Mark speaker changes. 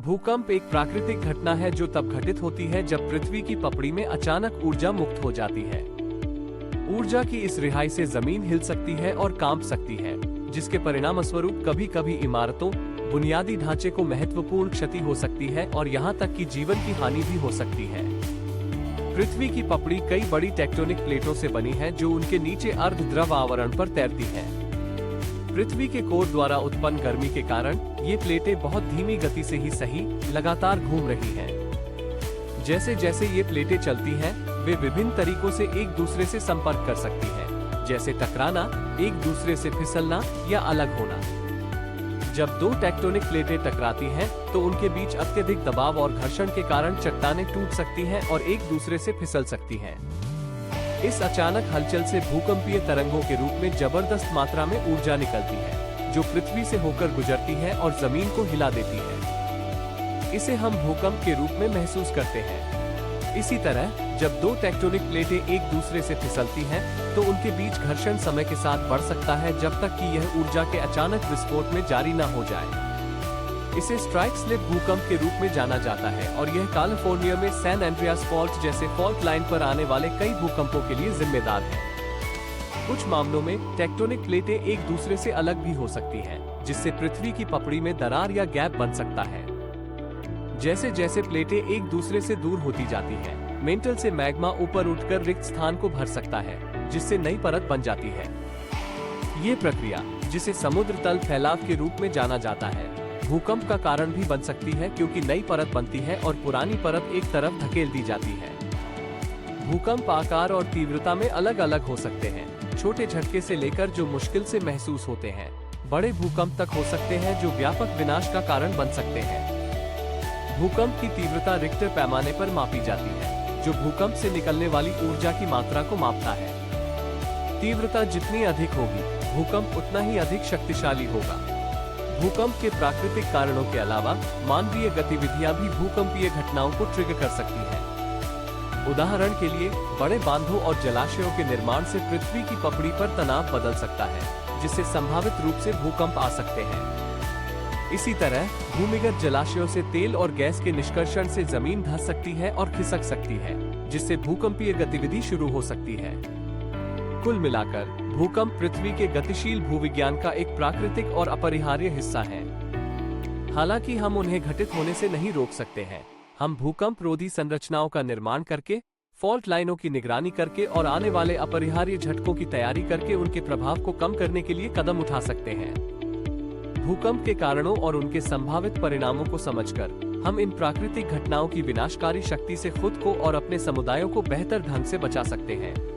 Speaker 1: भूकंप एक प्राकृतिक घटना है जो तब घटित होती है जब पृथ्वी की पपड़ी में अचानक ऊर्जा मुक्त हो जाती है। ऊर्जा की इस रिहाई से जमीन हिल सकती है और कांप सकती है, जिसके परिणामस्वरूप कभी-कभी इमारतों, बुनियादी ढांचे को महत्वपूर्ण क्षति हो सकती है और यहाँ तक कि जीवन की हानि भी हो सकती है। पृथ्वी की पपड़ी कई बड़ी टेक्टोनिक प्लेटों से बनी है जो उनके नीचे अर्धद्रव आवरण पर तैरती है। पृथ्वी के कोर द्वारा उत्पन्न गर्मी के कारण ये प्लेटें बहुत धीमी गति से ही सही लगातार घूम रही हैं। जैसे जैसे ये प्लेटें चलती हैं, वे विभिन्न तरीकों से एक दूसरे से संपर्क कर सकती हैं, जैसे टकराना, एक दूसरे से फिसलना या अलग होना। जब दो टेक्टोनिक प्लेटें टकराती हैं, तो उनके बीच अत्यधिक दबाव और घर्षण के कारण चट्टानें टूट सकती हैं और एक दूसरे से फिसल सकती हैं। इस अचानक हलचल से भूकंपीय तरंगों के रूप में जबरदस्त मात्रा में ऊर्जा निकलती है, जो पृथ्वी से होकर गुजरती है और जमीन को हिला देती है। इसे हम भूकंप के रूप में महसूस करते हैं। इसी तरह जब दो टेक्टोनिक प्लेटें एक दूसरे से फिसलती हैं, तो उनके बीच घर्षण समय के साथ बढ़ सकता है जब तक कि यह ऊर्जा के अचानक विस्फोट में जारी न हो जाए। इसे स्ट्राइक स्लिप भूकंप के रूप में जाना जाता है और यह कैलिफोर्निया में सैन एंड्रियास फॉल्ट जैसे फॉल्ट लाइन पर आने वाले कई भूकंपों के लिए जिम्मेदार है। कुछ मामलों में टेक्टोनिक प्लेटें एक दूसरे से अलग भी हो सकती हैं, जिससे पृथ्वी की पपड़ी में दरार या गैप बन सकता है। जैसे जैसे प्लेटें एक दूसरे से दूर होती जाती हैं, मेंटल से मैग्मा ऊपर उठकर रिक्त स्थान को भर सकता है, जिससे नई परत बन जाती है। ये प्रक्रिया, जिसे समुद्र तल फैलाव के रूप में जाना जाता है, भूकंप का कारण भी बन सकती है, क्योंकि नई परत बनती है और पुरानी परत एक तरफ धकेल दी जाती है। भूकंप आकार और तीव्रता में अलग अलग हो सकते हैं, छोटे झटके से लेकर जो मुश्किल से महसूस होते हैं, बड़े भूकंप तक हो सकते हैं जो व्यापक विनाश का कारण बन सकते हैं। भूकंप की तीव्रता रिक्टर पैमाने पर मापी जाती है, जो भूकंप से निकलने वाली ऊर्जा की मात्रा को मापता है। तीव्रता जितनी अधिक होगी, भूकंप उतना ही अधिक शक्तिशाली होगा। भूकंप के प्राकृतिक कारणों के अलावा मानवीय गतिविधियां भी भूकंपीय घटनाओं को ट्रिगर कर सकती हैं। उदाहरण के लिए, बड़े बांधों और जलाशयों के निर्माण से पृथ्वी की पपड़ी पर तनाव बदल सकता है, जिससे संभावित रूप से भूकंप आ सकते हैं। इसी तरह भूमिगत जलाशयों से तेल और गैस के निष्कर्षण से जमीन धंस सकती है और खिसक सकती है, जिससे भूकंपीय गतिविधि शुरू हो सकती है। कुल मिलाकर भूकंप पृथ्वी के गतिशील भूविज्ञान का एक प्राकृतिक और अपरिहार्य हिस्सा है। हालांकि हम उन्हें घटित होने से नहीं रोक सकते हैं। हम भूकंप रोधी संरचनाओं का निर्माण करके, फॉल्ट लाइनों की निगरानी करके और आने वाले अपरिहार्य झटकों की तैयारी करके उनके प्रभाव को कम करने के लिए कदम उठा सकते हैं। भूकंप के कारणों और उनके संभावित परिणामों को समझकर हम इन प्राकृतिक घटनाओं की विनाशकारी शक्ति से खुद को और अपने समुदायों को बेहतर ढंग से बचा सकते हैं।